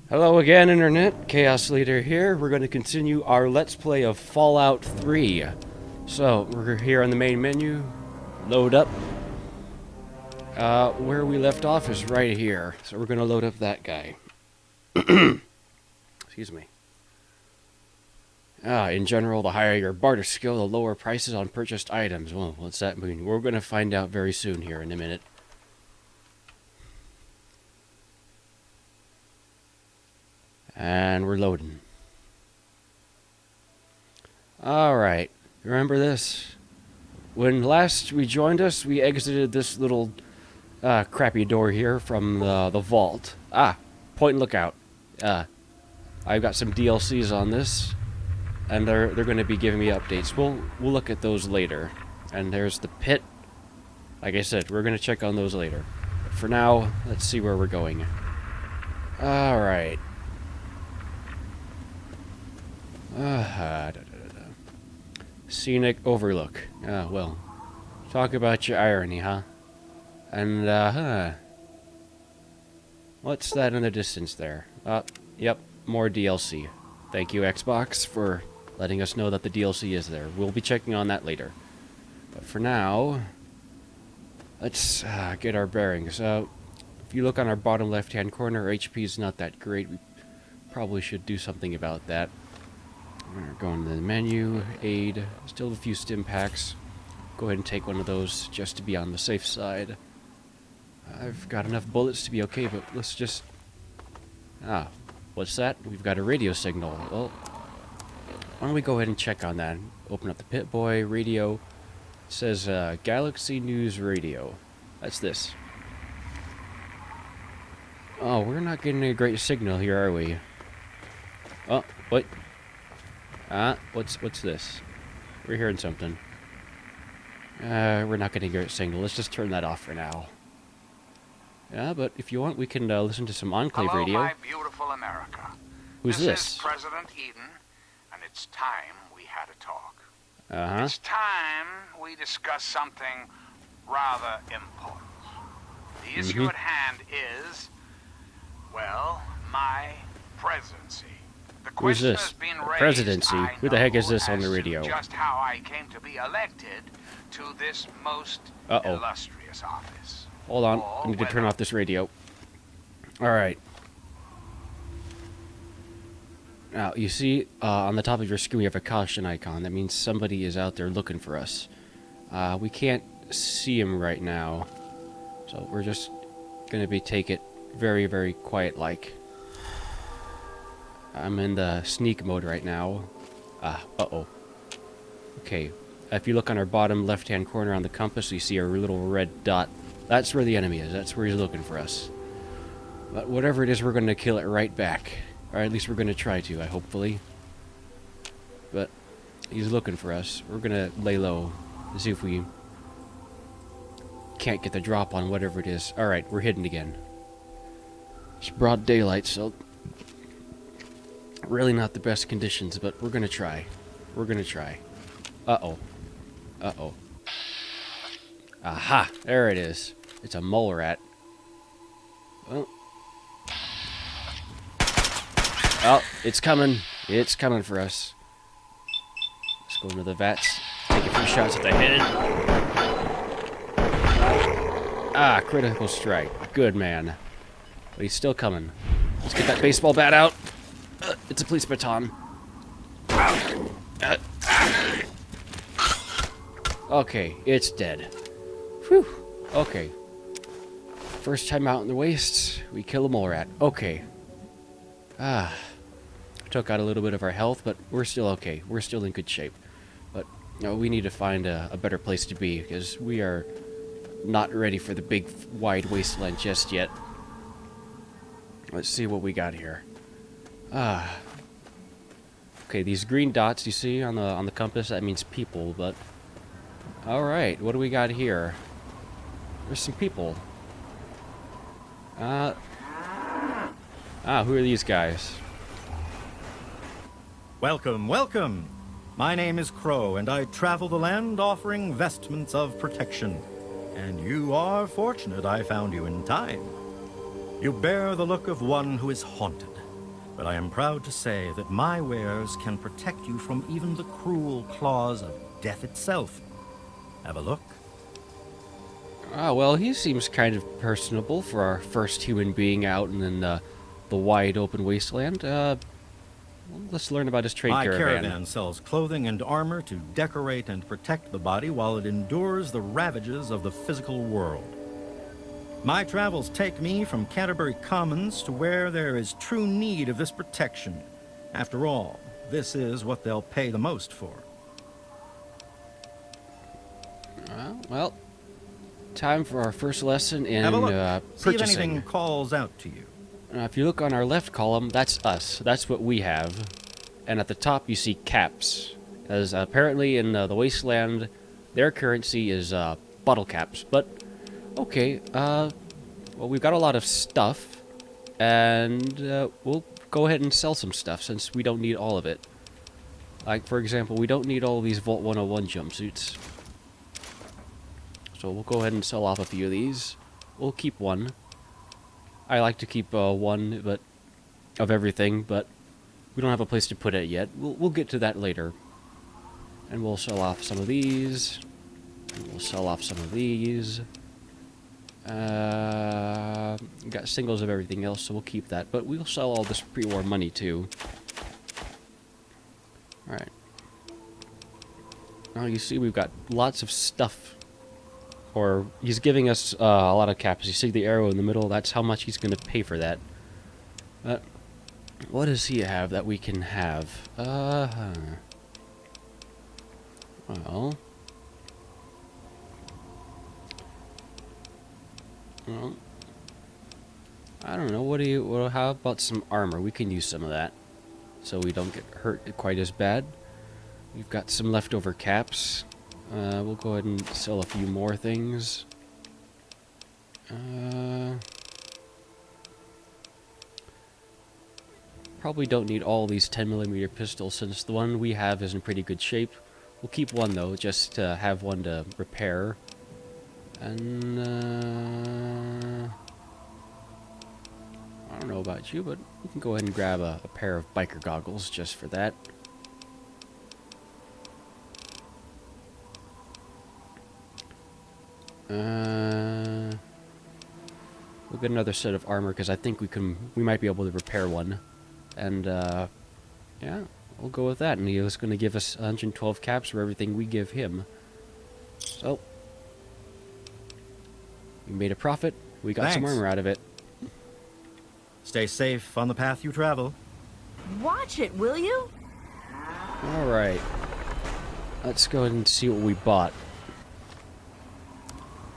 Hello again, Internet. Chaos Leader here. We're going to continue our Let's Play of Fallout 3. So, we're here on the main menu. Load up. Where we left off is right here. So we're going to load up that guy. Excuse me. In general, the higher your barter skill, the lower prices on purchased items. Well, what's that mean? We're going to find out very soon here in a minute. And we're loading. Alright, remember this? When last we joined us, we exited this little crappy door here from the vault. Point and lookout. I've got some DLCs on this, and they're going to be giving me updates. We'll look at those later. And there's the pit. Like I said, we're going to check on those later. But for now, let's see where we're going. Alright. Scenic overlook. Well, talk about your irony, huh? And, what's that in the distance there? Yep, more DLC. Thank you, Xbox, for letting us know that the DLC is there. We'll be checking on that later. But for now, let's get our bearings. If you look on our bottom left-hand corner, our HP is not that great. We probably should do something about that. We're going to the menu, aid, still have a few stim packs. Go ahead and take one of those just to be on the safe side. I've got enough bullets to be okay, but let's just... what's that? We've got a radio signal. Well, why don't we go ahead and check on that? Open up the Pit-Boy radio. It says, Galaxy News Radio. That's this. Oh, we're not getting a great signal here, are we? Oh, what? What's this? We're hearing something. We're not getting a great signal. Let's just turn that off for now. Yeah, but if you want, we can listen to some Enclave Hello, radio. my beautiful America. Who's This this? is President Eden, and it's time we had a talk. Uh-huh. It's time we discuss something rather important. The issue at hand is, well, my presidency. The Who's question this? has been The raised, presidency? I Who the heck is know, this on the as to radio? Just how I came to be elected to this most illustrious office. Hold on. Or I need to turn whether- off this radio. Alright. Now, you see, on the top of your screen, we have a caution icon. That means somebody is out there looking for us. We can't see him right now. So we're just going to take it very, very quiet-like. I'm in the sneak mode right now. Okay. If you look on our bottom left-hand corner on the compass, you see a little red dot. That's where the enemy is. That's where he's looking for us. But whatever it is, we're going to kill it right back. Or at least we're going to try to, hopefully. But he's looking for us. We're going to lay low to see if we can't get the drop on whatever it is. Alright, we're hidden again. It's broad daylight, so really not the best conditions, but we're going to try. We're going to try. Uh-oh. Aha! There it is. It's a mole rat. Well. Oh, it's coming. It's coming for us. Let's go into the vats. Take a few shots at the head. Critical strike. Good man. But he's still coming. Let's get that baseball bat out. It's a police baton. Okay, it's dead. Whew. Okay. First time out in the wastes, we kill a mole rat. Okay. Took out a little bit of our health, but we're still okay. We're still in good shape. But we need to find a better place to be, because we are not ready for the big, wide wasteland just yet. Let's see what we got here. Okay, these green dots you see on the compass, that means people, but alright, what do we got here? There's some people. Who are these guys? Welcome, welcome! My name is Crow, and I travel the land offering vestments of protection. And you are fortunate I found you in time. You bear the look of one who is haunted, but I am proud to say that my wares can protect you from even the cruel claws of death itself. Have a look. Ah, well, he seems kind of personable for our first human being out in the wide open wasteland. Well, let's learn about his trade My caravan. caravan sells clothing and armor to decorate and protect the body while it endures the ravages of the physical world. My travels take me from Canterbury Commons to where there is true need of this protection. After all, this is what they'll pay the most for. Well, time for our first lesson in Have a look. See if purchasing. anything calls out to you. If you look on our left column, that's us. That's what we have. And at the top, you see caps. As apparently in the wasteland, their currency is bottle caps. But, okay, well, we've got a lot of stuff. And we'll go ahead and sell some stuff since we don't need all of it. Like, for example, we don't need all of these Vault 101 jumpsuits. So we'll go ahead and sell off a few of these. We'll keep one. I like to keep one, but of everything, but we don't have a place to put it yet. We'll get to that later. And we'll sell off some of these. And we'll sell off some of these. Got singles of everything else, so we'll keep that. But we'll sell all this pre-war money too. Alright. Now you see we've got lots of stuff. Or he's giving us a lot of caps. You see the arrow in the middle? That's how much he's going to pay for that. What does he have that we can have? Well, I don't know. What do you? Well, how about some armor? We can use some of that, so we don't get hurt quite as bad. We've got some leftover caps. We'll go ahead and sell a few more things. Probably don't need all these 10mm pistols since the one we have is in pretty good shape. We'll keep one though, just to have one to repair. And I don't know about you, but we can go ahead and grab a pair of biker goggles just for that. We'll get another set of armor because I think we might be able to repair one, and yeah, we'll go with that. And he was going to give us 112 caps for everything we give him. So we made a profit. We got some armor out of it. Stay safe on the path you travel. Watch it, will you? All right, let's go ahead and see what we bought.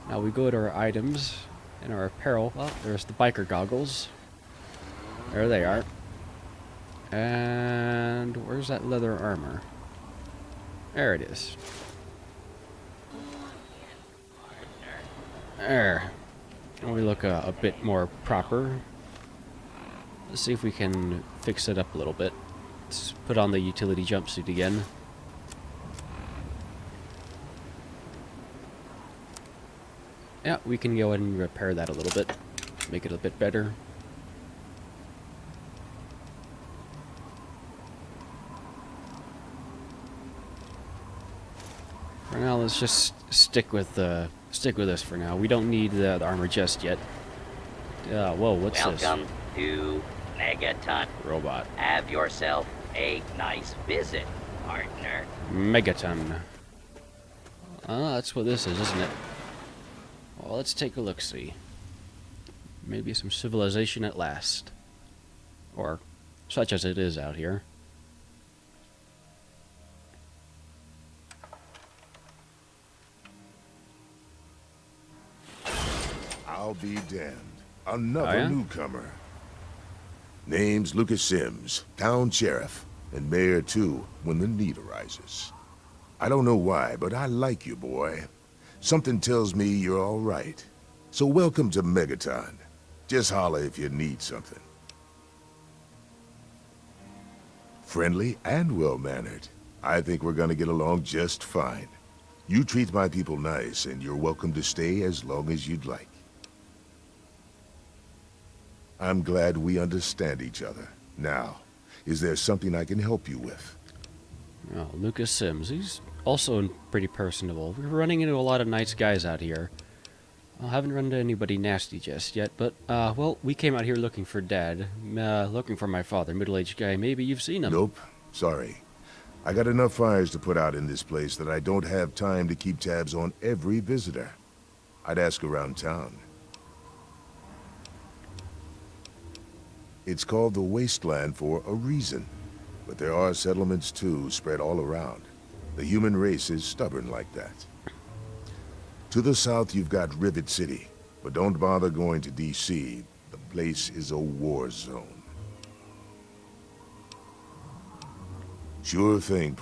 Now we go to our items and our apparel. Well, there's the biker goggles. There they are. And where's that leather armor? There it is. There. And we look a bit more proper. Let's see if we can fix it up a little bit. Let's put on the utility jumpsuit again. Yeah, we can go ahead and repair that a little bit. Make it a bit better. For now, let's just stick with this for now. We don't need the armor just yet. Whoa, what's this? Welcome to Megaton. Robot. Have yourself a nice visit, partner. Megaton. That's what this is, isn't it? Well, let's take a look-see. Maybe some civilization at last. Or such as it is out here. I'll be damned. Another newcomer. Name's Lucas Sims, town sheriff, and mayor too, when the need arises. I don't know why, but I like you, boy. Something tells me you're all right. So welcome to Megaton. Just holler if you need something. Friendly and well-mannered. I think we're gonna get along just fine. You treat my people nice, and you're welcome to stay as long as you'd like. I'm glad we understand each other. Now, is there something I can help you with? Oh, Lucas Sims. He's also pretty personable. We're running into a lot of nice guys out here. I haven't run into anybody nasty just yet, but, well, we came out here looking for Dad. Looking for my father, middle-aged guy. Maybe you've seen him. Nope. Sorry. I got enough fires to put out in this place that I don't have time to keep tabs on every visitor. I'd ask around town. It's called the Wasteland for a reason. But there are settlements, too, spread all around. The human race is stubborn like that. To the south, you've got Rivet City. But don't bother going to D.C. The place is a war zone. Sure thing.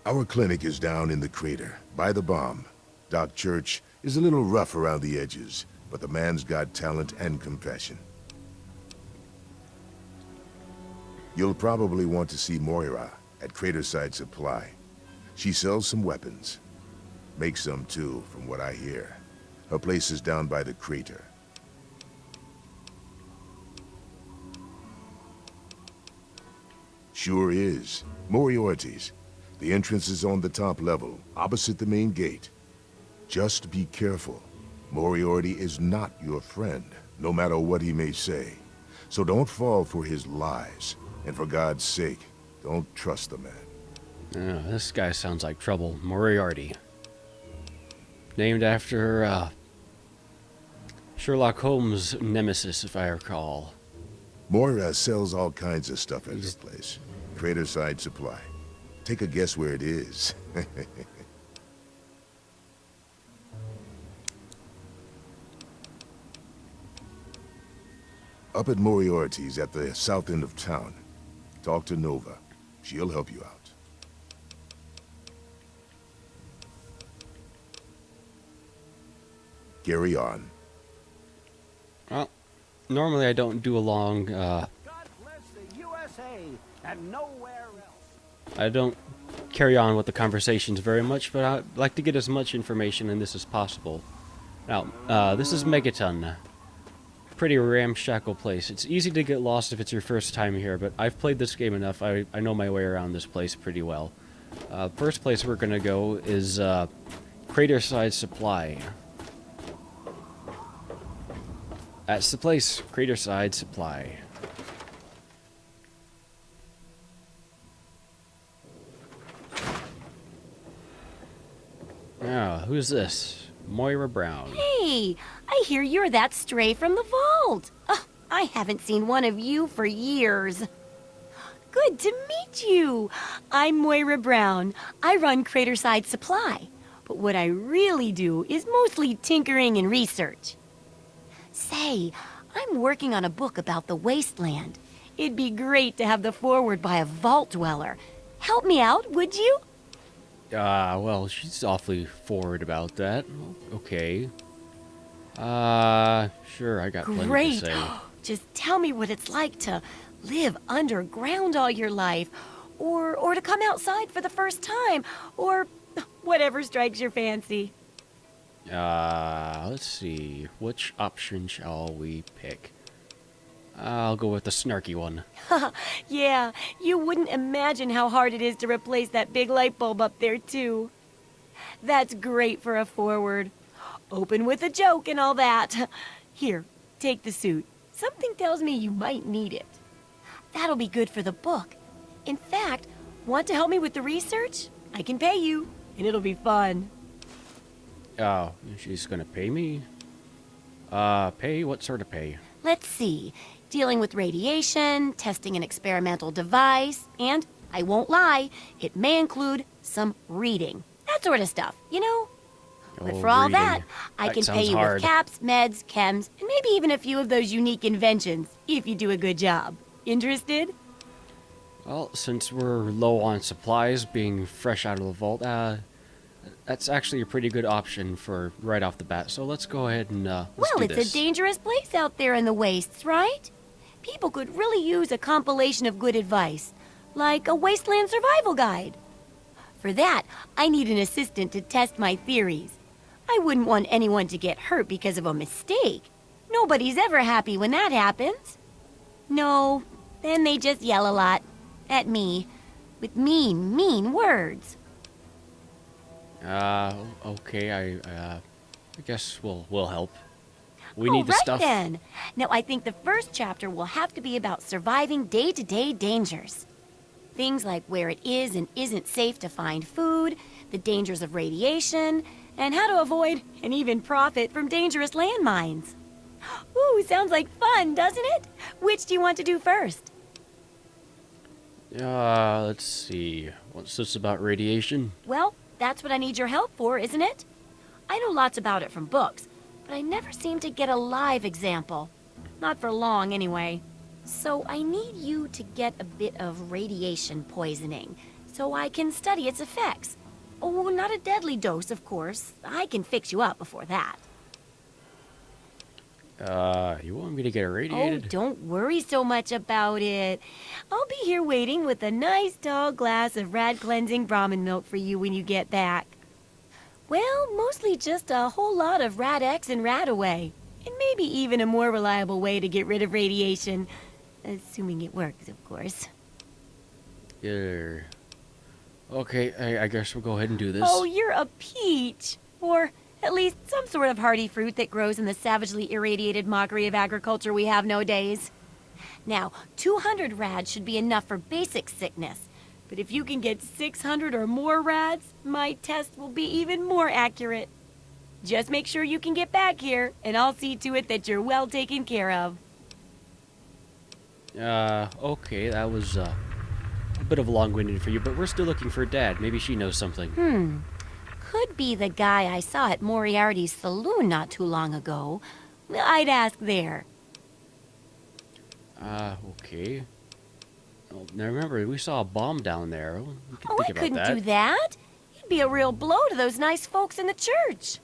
Our clinic is down in the crater, by the bomb. Doc Church is a little rough around the edges, but the man's got talent and compassion. You'll probably want to see Moira at Craterside Supply. She sells some weapons. Makes some too, from what I hear. Her place is down by the crater. Sure is. Moriarty's. The entrance is on the top level, opposite the main gate. Just be careful. Moriarty is not your friend, no matter what he may say. So don't fall for his lies. And for God's sake, don't trust the man. This guy sounds like trouble. Moriarty. Named after, Sherlock Holmes' nemesis, if I recall. Moira sells all kinds of stuff at her place. Craterside Supply. Take a guess where it is. Up at Moriarty's at the south end of town. Talk to Nova. She'll help you out. Carry on. Well, normally I don't do a long, God bless the USA and nowhere else. I don't carry on with the conversations very much, but I'd like to get as much information in this as possible. Now, this is Megaton. Pretty ramshackle place. It's easy to get lost if it's your first time here, but I've played this game enough. I know my way around this place pretty well. First place we're gonna go is Craterside Supply. That's the place, Craterside Supply. Now, who's this? Moira Brown. Hey, I hear you're that stray from the vault. I haven't seen one of you for years. Good to meet you. I'm Moira Brown. I run Craterside Supply. But what I really do is mostly tinkering and research. Say, I'm working on a book about the wasteland. It'd be great to have the foreword by a vault dweller. Help me out, would you? Well, she's awfully forward about that. Okay. Sure, I got plenty Great. to say. Just tell me what it's like to live underground all your life, or to come outside for the first time, or whatever strikes your fancy. Let's see. Which option shall we pick? I'll go with the snarky one. Yeah, you wouldn't imagine how hard it is to replace that big light bulb up there, too. That's great for a forward. Open with a joke and all that. Here, take the suit. Something tells me you might need it. That'll be good for the book. In fact, want to help me with the research? I can pay you, and it'll be fun. Oh, she's gonna pay me? Pay? What sort of pay? Let's see. Dealing with radiation, testing an experimental device, and, I won't lie, it may include some reading. That sort of stuff, you know? But Oh, for all reading. that, I That can pay sounds you hard. with caps, meds, chems, and maybe even a few of those unique inventions, if you do a good job. Interested? Well, since we're low on supplies, being fresh out of the vault, that's actually a pretty good option for right off the bat. So let's go ahead and let's Well, do it's this. a dangerous place out there in the wastes, right? People could really use a compilation of good advice, like a wasteland survival guide. For that, I need an assistant to test my theories. I wouldn't want anyone to get hurt because of a mistake. Nobody's ever happy when that happens. No, then they just yell a lot. At me. With mean, mean words. Okay, I guess we'll help. We Oh, need the right stuff. then. Now, I think the first chapter will have to be about surviving day-to-day dangers. Things like where it is and isn't safe to find food, the dangers of radiation, and how to avoid and even profit from dangerous landmines. Ooh, sounds like fun, doesn't it? Which do you want to do first? Let's see. What's this about radiation? Well, that's what I need your help for, isn't it? I know lots about it from books, but I never seem to get a live example. Not for long, anyway. So I need you to get a bit of radiation poisoning, so I can study its effects. Oh, not a deadly dose, of course. I can fix you up before that. You want me to get Oh, irradiated? don't worry so much about it. I'll be here waiting with a nice tall glass of rad-cleansing Brahmin milk for you when you get back. Well, mostly just a whole lot of Rad-X and Rad-Away. And maybe even a more reliable way to get rid of radiation. Assuming it works, of course. Yeah. Okay, I guess we'll go ahead and do this. Oh, you're a peach. Or at least some sort of hardy fruit that grows in the savagely irradiated mockery of agriculture we have nowadays. Now, 200 rads should be enough for basic sickness. But if you can get 600 or more rads, my test will be even more accurate. Just make sure you can get back here, and I'll see to it that you're well taken care of. Okay, that was a bit of long-winded for you, but we're still looking for Dad. Maybe she knows something. Could be the guy I saw at Moriarty's saloon not too long ago. I'd ask there. Okay. Well, now remember, we saw a bomb down there. We could Oh, think I about couldn't that. do that. It'd be a real blow to those nice folks in the church.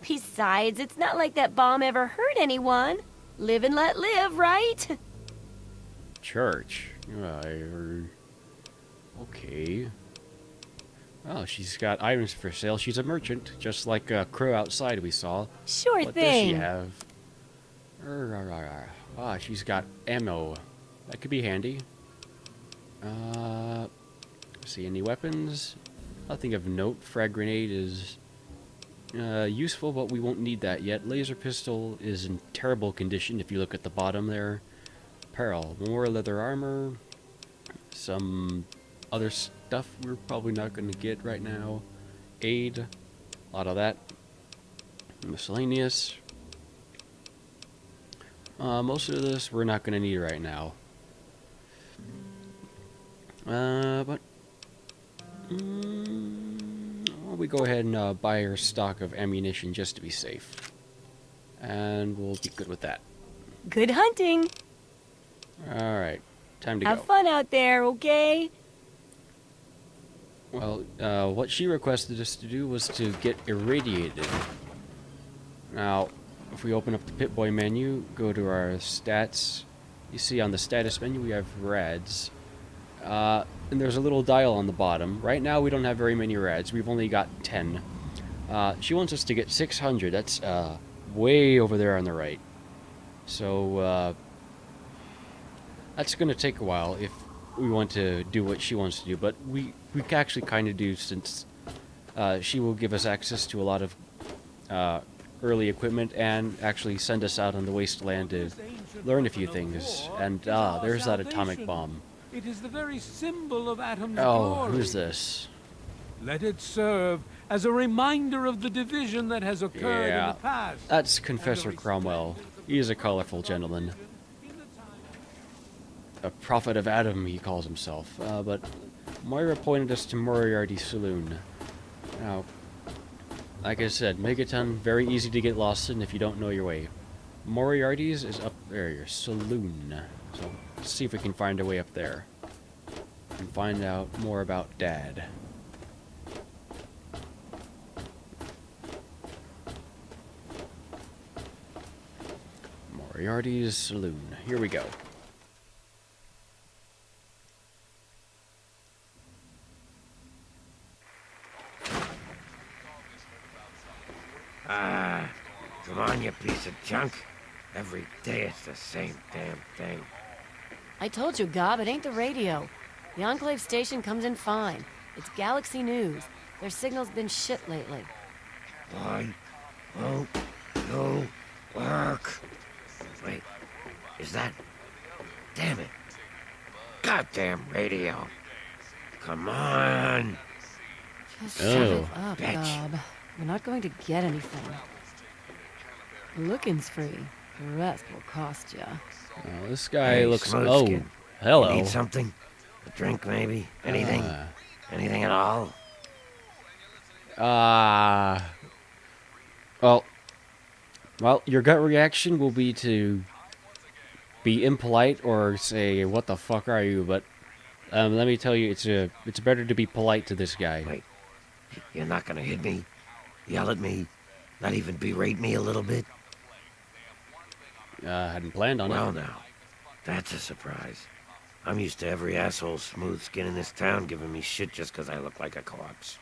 Besides, it's not like that bomb ever hurt anyone. Live and let live, right? Church. Okay. Oh, she's got items for sale. She's a merchant, just like a crow outside we saw. Sure What thing. does she have? She's got ammo. That could be handy. See any weapons? Nothing of note. Frag grenade is useful, but we won't need that yet. Laser pistol is in terrible condition if you look at the bottom there. Apparel. More leather armor. Some other stuff we're probably not going to get right now. Aid. A lot of that. Miscellaneous. Most of this we're not going to need right now. But well, we go ahead and buy our stock of ammunition just to be safe. And we'll be good with that. Good hunting. Alright, time to Have go. fun out there, okay? Well, what she requested us to do was to get irradiated. Now, if we open up the Pip-Boy menu, go to our stats, you see on the status menu we have rads. And there's a little dial on the bottom. Right now we don't have very many rads, we've only got 10. She wants us to get 600, that's way over there on the right. So, that's going to take a while if we want to do what she wants to do, but we actually kind of do, since she will give us access to a lot of early equipment and actually send us out on the wasteland to learn a few things. And there's that atomic bomb. It is the very symbol of Atom's Oh, glory. who's this? Let it serve as a reminder of the division that has occurred in Yeah, the past. that's Confessor Cromwell. He is a colorful gentleman. A prophet of Adam, he calls himself. But Moira pointed us to Moriarty's saloon. Now, like I said, Megaton, very easy to get lost in if you don't know your way. Moriarty's is up there, your saloon. So, let's see if we can find our way up there. And find out more about Dad. Moriarty's saloon. Here we go. Come on, you piece of junk. Every day it's the same damn thing. I told you, Gob, it ain't the radio. The Enclave station comes in fine. It's Galaxy News. Their signal's been shit lately. Why won't you work? Wait, is that... Damn it. Goddamn radio. Come on. Just shut it up, bitch. Gob. You're not going to get anything. Looking's free. The rest will cost ya. Oh, this guy Hey, looks... Smooth Oh, Skin. hello. You need something? A drink, maybe? Anything? Anything at all? Well, your gut reaction will be to be impolite or say, "What the fuck are you?" But let me tell you, it's better to be polite to this guy. Wait, you're not gonna hit me? Yell at me? Not even berate me a little bit? Hadn't planned on Well, it. now, that's a surprise. I'm used to every asshole Smooth Skin in this town giving me shit just 'cause I look like a corpse.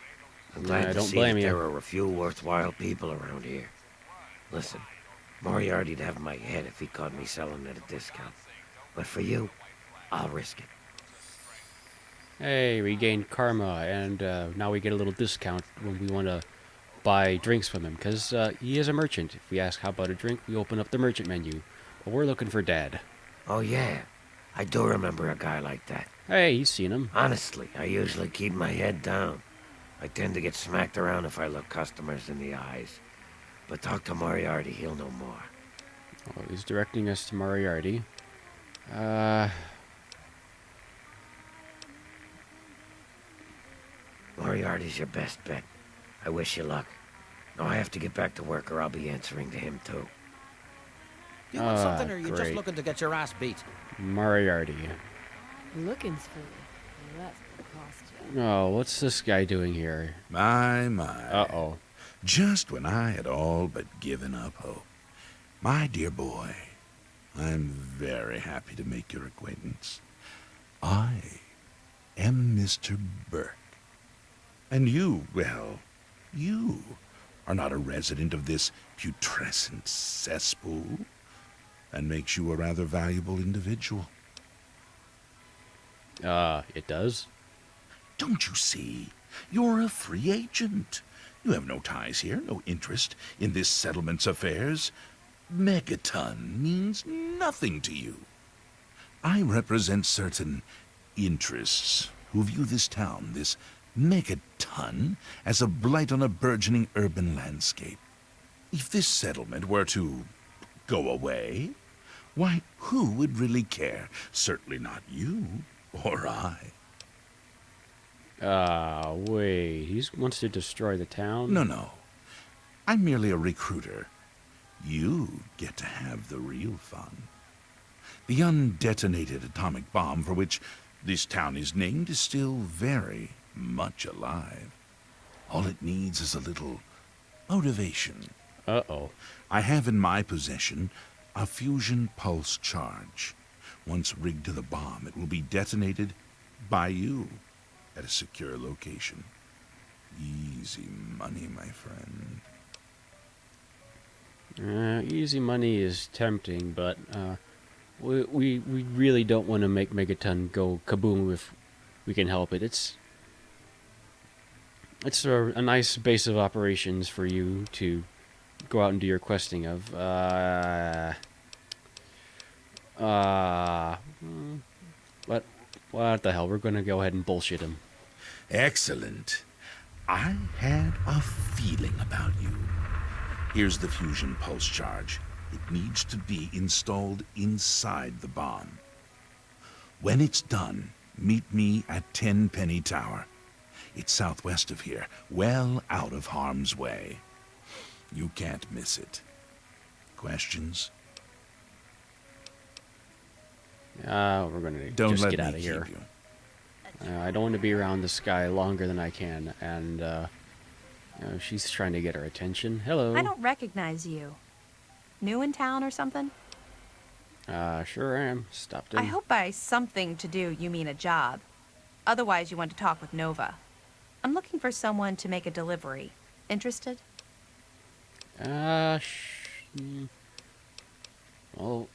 I'm glad to don't see blame that you. there are a few worthwhile people around here. Listen, Moriarty'd have my head if he caught me selling at a discount. But for you, I'll risk it. Hey, we gained karma, and now we get a little discount when we want to buy drinks from him, because he is a merchant. If we ask how about a drink, we open up the merchant menu. But we're looking for Dad. Oh yeah, I do remember a guy like that. Hey, he's seen him. Honestly, I usually keep my head down. I tend to get smacked around if I look customers in the eyes. But talk to Moriarty, he'll know more. Oh, he's directing us to Moriarty. Moriarty's your best bet. I wish you luck. Now I have to get back to work or I'll be answering to him too. You want something, or are you just great. looking to get your ass beat? Moriarty. Looking's free. The rest will cost ya. Oh, what's this guy doing here? My. Uh-oh. Just when I had all but given up hope. My dear boy, I'm very happy to make your acquaintance. I am Mr. Burke. And you, well, you are not a resident of this putrescent cesspool, and makes you a rather valuable individual. It does? Don't you see? You're a free agent. You have no ties here, no interest in this settlement's affairs. Megaton means nothing to you. I represent certain interests who view this town, this Megaton, as a blight on a burgeoning urban landscape. If this settlement were to go away, why, who would really care? Certainly not you or I. Wait. He wants to destroy the town? No. I'm merely a recruiter. You get to have the real fun. The undetonated atomic bomb for which this town is named is still very much alive. All it needs is a little motivation. Uh-oh. I have in my possession a fusion pulse charge. Once rigged to the bomb, it will be detonated by you at a secure location. Easy money, my friend. Easy money is tempting, but we really don't want to make Megaton go kaboom if we can help it. It's a nice base of operations for you to go out and do your questing of. What the hell? We're gonna go ahead and bullshit him. Excellent. I had a feeling about you. Here's the fusion pulse charge. It needs to be installed inside the bomb. When it's done, meet me at Tenpenny Tower. It's southwest of here, well out of harm's way. You can't miss it. Questions? We're gonna Don't just let get me out of here. keep you. I don't want to be around this guy longer than I can, and she's trying to get our attention. Hello. I don't recognize you. New in town or something? Sure am. Stopped in. I hope by something to do you mean a job. Otherwise, you want to talk with Nova. I'm looking for someone to make a delivery. Interested? Well,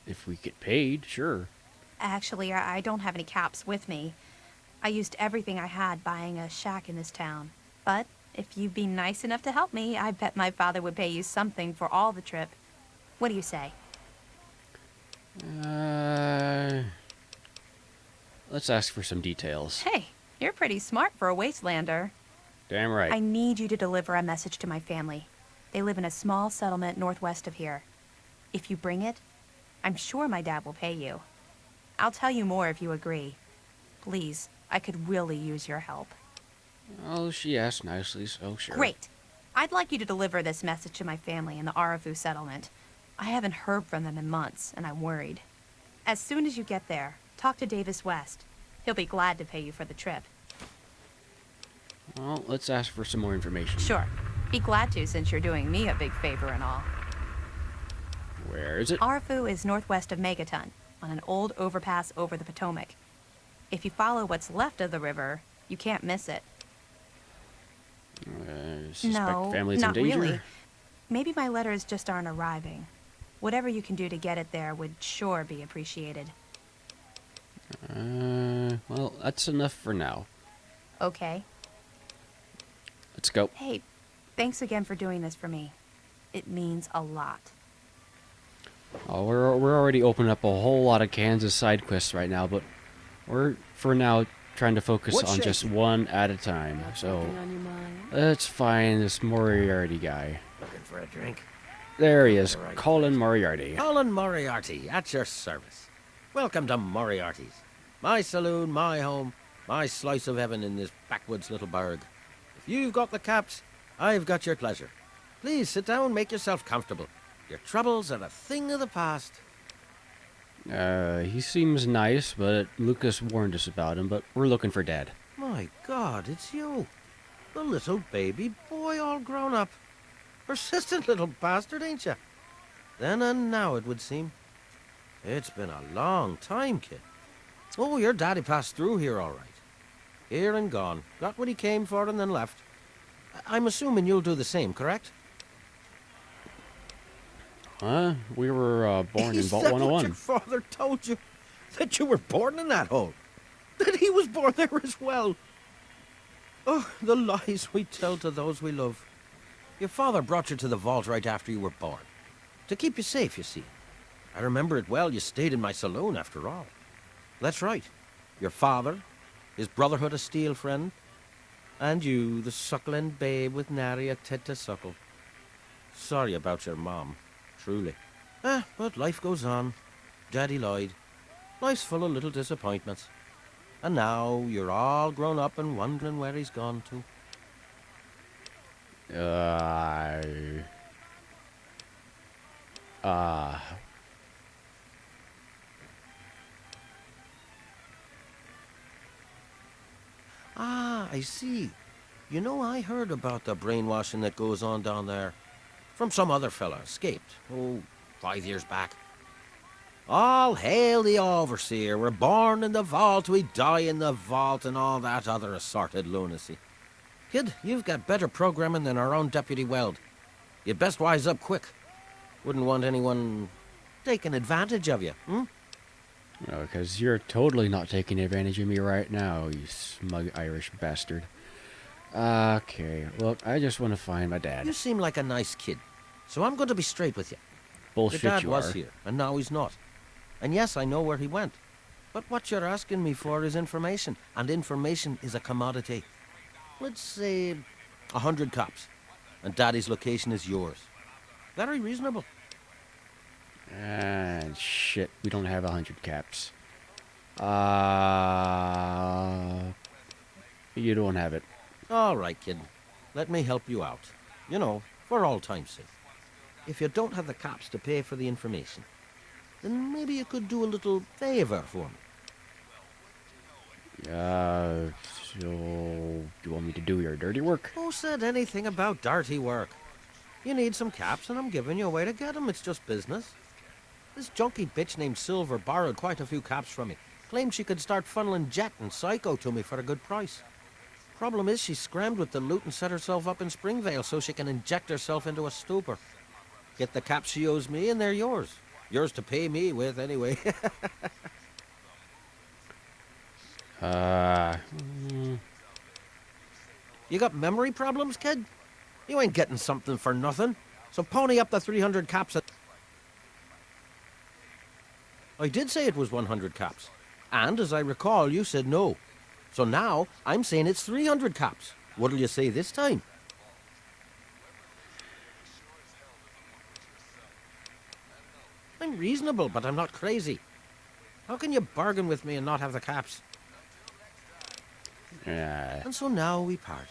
if we get paid, sure. Actually, I don't have any caps with me. I used everything I had buying a shack in this town. But if you'd be nice enough to help me, I bet my father would pay you something for all the trip. What do you say? Let's ask for some details. Hey, you're pretty smart for a wastelander. Damn right. I need you to deliver a message to my family. They live in a small settlement northwest of here. If you bring it, I'm sure my dad will pay you. I'll tell you more if you agree. Please, I could really use your help. Oh, she asked nicely, so sure. Great. I'd like you to deliver this message to my family in the Arafu settlement. I haven't heard from them in months, and I'm worried. As soon as you get there, talk to Davis West. He'll be glad to pay you for the trip. Well, let's ask for some more information. Sure. Be glad to, since you're doing me a big favor and all. Where is it? Arafu is northwest of Megaton, on an old overpass over the Potomac. If you follow what's left of the river, you can't miss it. Suspect family's not in danger? really. Maybe my letters just aren't arriving. Whatever you can do to get it there would sure be appreciated. Well, that's enough for now. Okay. Let's go. Hey, thanks again for doing this for me. It means a lot. Oh, we're already opening up a whole lot of Kansas side quests right now, but we're, for now, trying to focus on just one at a time. So, let's find this Moriarty guy. Looking for a drink? There he is, Colin Moriarty. Colin Moriarty, at your service. Welcome to Moriarty's. My saloon, my home, my slice of heaven in this backwoods little burg. If you've got the caps, I've got your pleasure. Please sit down, make yourself comfortable. Your troubles are a thing of the past. He seems nice, but Lucas warned us about him, but we're looking for Dad. My God, it's you. The little baby boy all grown up. Persistent little bastard, ain't you? Then and now, it would seem. It's been a long time, kid. Oh, your daddy passed through here all right. Here and gone. Got what he came for and then left. I'm assuming you'll do the same, correct? Huh? We were born in Vault Is that 101. what your father told you? That you were born in that hole? That he was born there as well? Oh, the lies we tell to those we love. Your father brought you to the vault right after you were born. To keep you safe, you see. I remember it well. You stayed in my saloon, after all. That's right. Your father, his Brotherhood of Steel friend, and you, the suckling babe with nary a tit to suckle. Sorry about your mom, truly. But life goes on. Daddy lied. Life's full of little disappointments. And now you're all grown up and wondering where he's gone to. I see. You know, I heard about the brainwashing that goes on down there. From some other fella, escaped. 5 years back. All hail the overseer. We're born in the vault, we die in the vault, and all that other assorted lunacy. Kid, you've got better programming than our own Deputy Weld. You'd best wise up quick. Wouldn't want anyone taking advantage of you, hmm? No, because you're totally not taking advantage of me right now, you smug Irish bastard. Okay, look, I just want to find my dad. You seem like a nice kid, so I'm going to be straight with you. Bullshit, Your dad you was are. here, and now he's not. And yes, I know where he went. But what you're asking me for is information, and information is a commodity. Let's say 100 cops, and Daddy's location is yours. Very reasonable. Shit, we don't have 100 caps. You don't have it. All right, kid. Let me help you out. You know, for all time's sake. If you don't have the cops to pay for the information, then maybe you could do a little favor for me. So, do you want me to do your dirty work? Who said anything about dirty work? You need some caps, and I'm giving you a way to get them. It's just business. This junkie bitch named Silver borrowed quite a few caps from me. Claimed she could start funneling Jet and Psycho to me for a good price. Problem is, she scrammed with the loot and set herself up in Springvale so she can inject herself into a stupor. Get the caps she owes me, and they're yours. Yours to pay me with, anyway. You got memory problems, kid? You ain't getting something for nothing. So pony up the 300 caps. I did say it was 100 caps. And as I recall, you said no. So now I'm saying it's 300 caps. What'll you say this time? I'm reasonable, but I'm not crazy. How can you bargain with me and not have the caps? Yeah. And so now we part.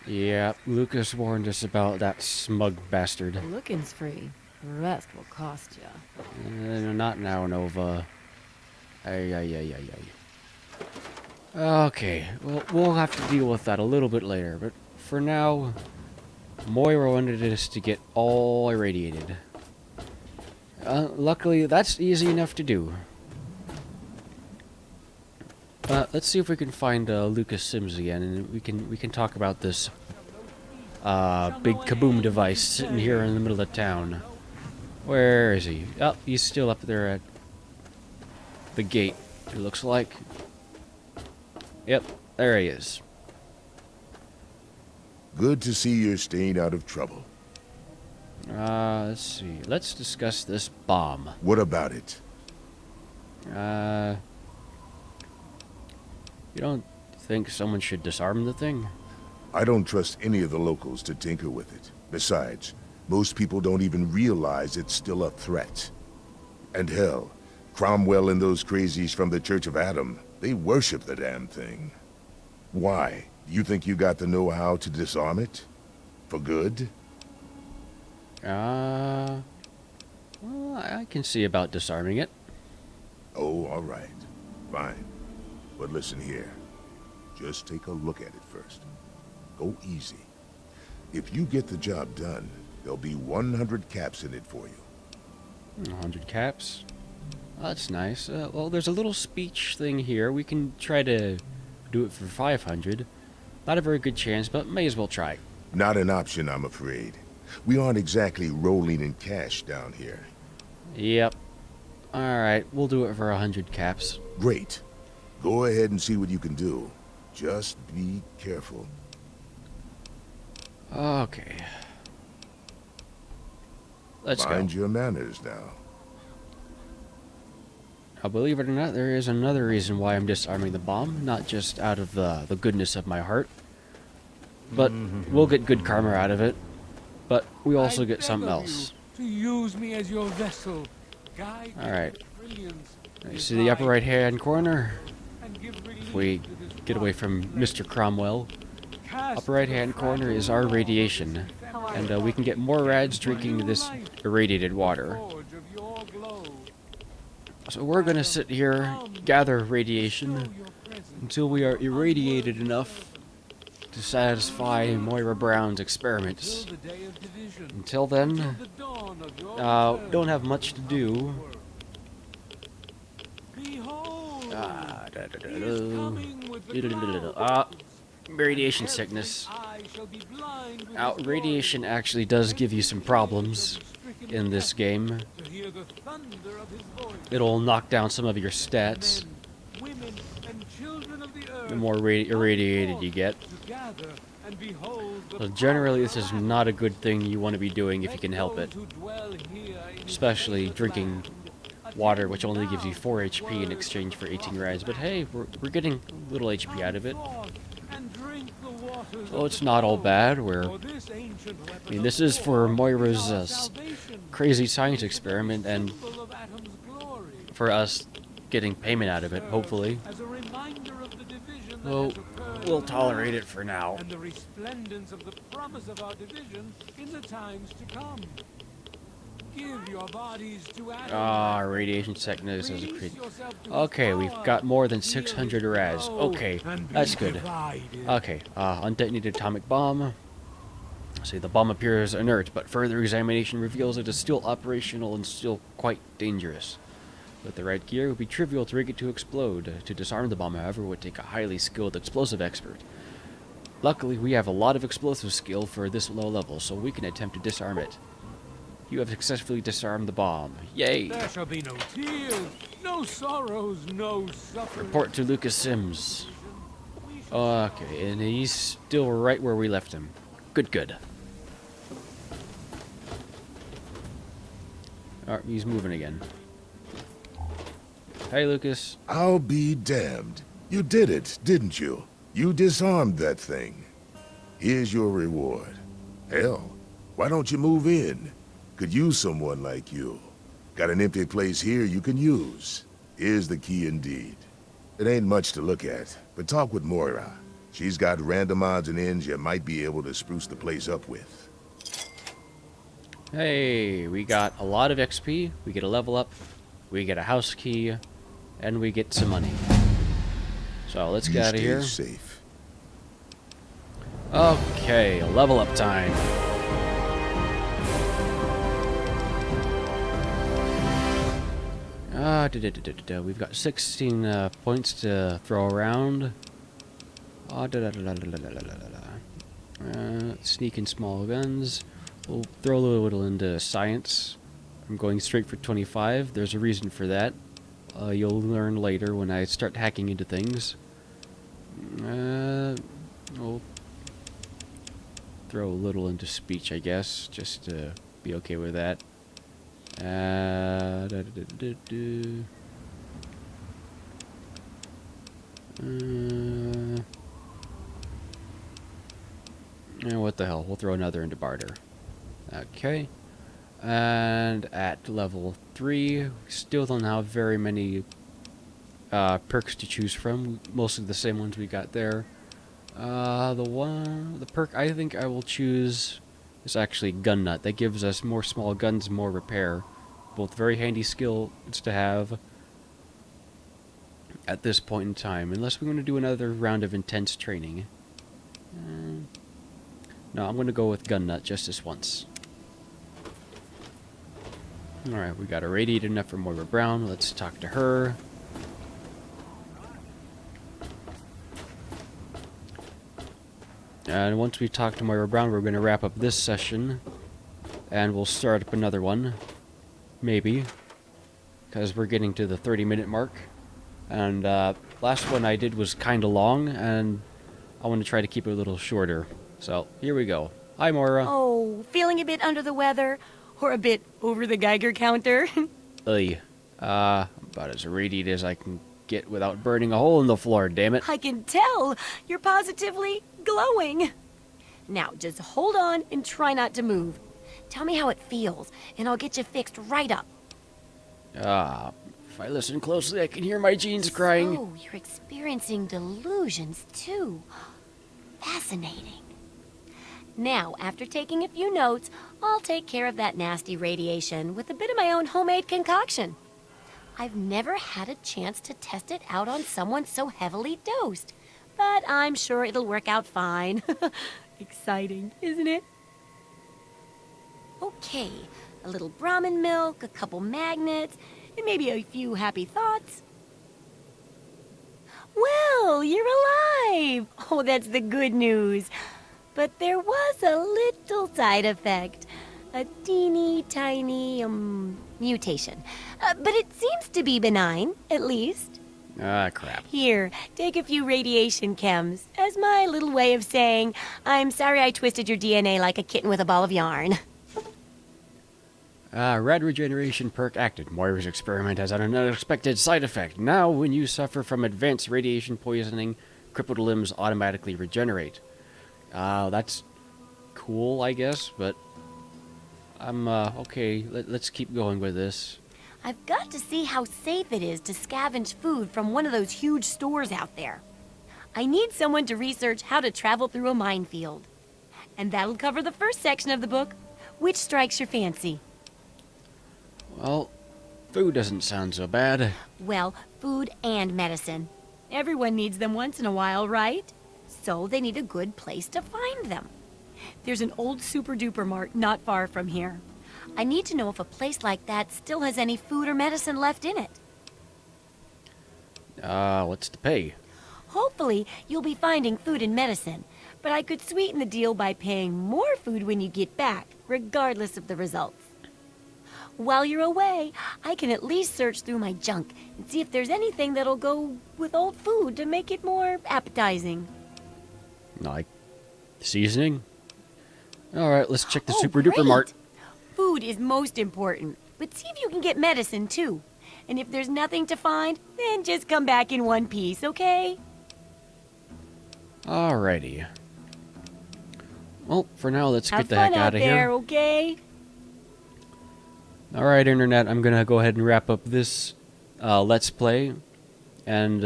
Yeah, Lucas warned us about that smug bastard. Looking's free. The rest will cost ya. Not now, Nova. Ay. Okay, well, we'll have to deal with that a little bit later, but for now, Moira wanted us to get all irradiated. Luckily, that's easy enough to do. Let's see if we can find Lucas Sims again, and we can talk about this big kaboom device sitting here in the middle of town. Where is he? Oh, he's still up there at the gate, it looks like. Yep, there he is. Good to see you're staying out of trouble. Let's see. Let's discuss this bomb. What about it? You don't think someone should disarm the thing? I don't trust any of the locals to tinker with it. Besides, most people don't even realize it's still a threat. And hell, Cromwell and those crazies from the Church of Adam, they worship the damn thing. Why? You think you got the know-how to disarm it? For good? Well, I can see about disarming it. Oh, all right. Fine. But listen here. Just take a look at it first. Go easy. If you get the job done, there'll be 100 caps in it for you. 100 caps? Oh, that's nice. Well, there's a little speech thing here. We can try to do it for 500. Not a very good chance, but may as well try. Not an option, I'm afraid. We aren't exactly rolling in cash down here. Yep. Alright, we'll do it for 100 caps. Great. Go ahead and see what you can do. Just be careful. Okay. Let's Mind go. your manners now. Now, believe it or not, there is another reason why I'm disarming the bomb. Not just out of the goodness of my heart. But we'll get good karma out of it. But we also get something else. To use me as your vessel. Alright. You see the upper right hand corner? If we get away from Mr. Cromwell, upper right hand corner is our radiation. And we can get more rads drinking this irradiated water. So we're gonna sit here, gather radiation, until we are irradiated enough to satisfy Moira Brown's experiments. Until then, don't have much to do. Radiation sickness. Now, radiation actually does give you some problems in this game. It'll knock down some of your stats the more irradiated you get. So generally, this is not a good thing you want to be doing if you can help it. Especially drinking water, which only gives you 4 HP in exchange for 18 rads. But hey, we're getting a little HP out of it. So it's not all bad. I mean, this is for Moira's crazy science experiment, and for us getting payment out of it, hopefully. So we'll tolerate it for now. And the resplendence of the promise of our division in the times to come. Give your bodies to Adam. Radiation sickness is a creep. Okay, we've got more than 600 raz. Okay, that's good. Okay, undetonated atomic bomb. See, the bomb appears inert, but further examination reveals it is still operational and still quite dangerous. With the right gear, it would be trivial to rig it to explode. To disarm the bomb, however, would take a highly skilled explosive expert. Luckily, we have a lot of explosive skill for this low level, so we can attempt to disarm it. You have successfully disarmed the bomb. Yay! There shall be no tears, no sorrows, no suffering. Report to Lucas Sims. Okay, and he's still right where we left him. Good, good. Alright, he's moving again. Hey, Lucas. I'll be damned. You did it, didn't you? You disarmed that thing. Here's your reward. Hell, why don't you move in? Could use someone like you. Got an empty place here you can use. Here's the key indeed. It ain't much to look at, but talk with Moira. She's got random odds and ends you might be able to spruce the place up with. Hey, we got a lot of XP, we get a level up, we get a house key, and we get some money. So let's get out of here. Safe. Okay, level up time. We've got 16 points to throw around. Sneaking small guns. We'll throw a little into science. I'm going straight for 25. There's a reason for that. You'll learn later when I start hacking into things. We'll throw a little into speech, I guess, just to be okay with that. What the hell? We'll throw another into barter. Okay. And at level 3, we still don't have very many perks to choose from. Mostly the same ones we got there. The perk I think I will choose is actually Gun Nut. That gives us more small guns, more repair. Both very handy skills to have at this point in time. Unless we're going to do another round of intense training. No, I'm going to go with Gun Nut just this once. Alright, we got a radiator enough for Moira Brown. Let's talk to her. And once we talk to Moira Brown, we're going to wrap up this session. And we'll start up another one. Maybe. Because we're getting to the 30-minute mark. And last one I did was kind of long, and I want to try to keep it a little shorter. So, here we go. Hi, Moira. Oh, feeling a bit under the weather? Or a bit over the Geiger counter? About as radiant as I can get without burning a hole in the floor, damn it. I can tell. You're positively glowing. Now, just hold on and try not to move. Tell me how it feels, and I'll get you fixed right up. If I listen closely, I can hear my jeans crying. Oh, you're experiencing delusions, too. Fascinating. Now, after taking a few notes, I'll take care of that nasty radiation with a bit of my own homemade concoction. I've never had a chance to test it out on someone so heavily dosed, but I'm sure it'll work out fine. Exciting, isn't it? Okay, a little Brahmin milk, a couple magnets, and maybe a few happy thoughts. Well, you're alive! Oh, that's the good news. But there was a little side effect. A teeny tiny, mutation. But it seems to be benign, at least. Ah, crap. Here, take a few radiation chems as my little way of saying, I'm sorry I twisted your DNA like a kitten with a ball of yarn. Rad regeneration perk acted. Moira's experiment has an unexpected side effect. Now, when you suffer from advanced radiation poisoning, crippled limbs automatically regenerate. That's cool, I guess, but I'm, okay, let's keep going with this. I've got to see how safe it is to scavenge food from one of those huge stores out there. I need someone to research how to travel through a minefield. And that'll cover the first section of the book. Which strikes your fancy? Well, food doesn't sound so bad. Well, food and medicine. Everyone needs them once in a while, right? So they need a good place to find them. There's an old super-duper mart not far from here. I need to know if a place like that still has any food or medicine left in it. What's the pay? Hopefully, you'll be finding food and medicine, but I could sweeten the deal by paying more food when you get back, regardless of the results. While you're away, I can at least search through my junk and see if there's anything that'll go with old food to make it more appetizing. Like seasoning? Alright, let's check the Oh, Super Duper great. Mart. Food is most important, but see if you can get medicine too. And if there's nothing to find, then just come back in one piece, okay? Alrighty. Well, for now, let's Have get the fun heck out of there, here. okay? Alright, Internet, I'm gonna go ahead and wrap up this Let's Play. And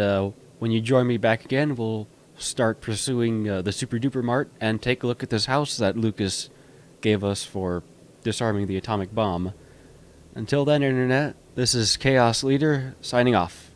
when you join me back again, we'll start pursuing the Super Duper Mart and take a look at this house that Lucas gave us for disarming the atomic bomb. Until then, Internet, this is Chaos Leader, signing off.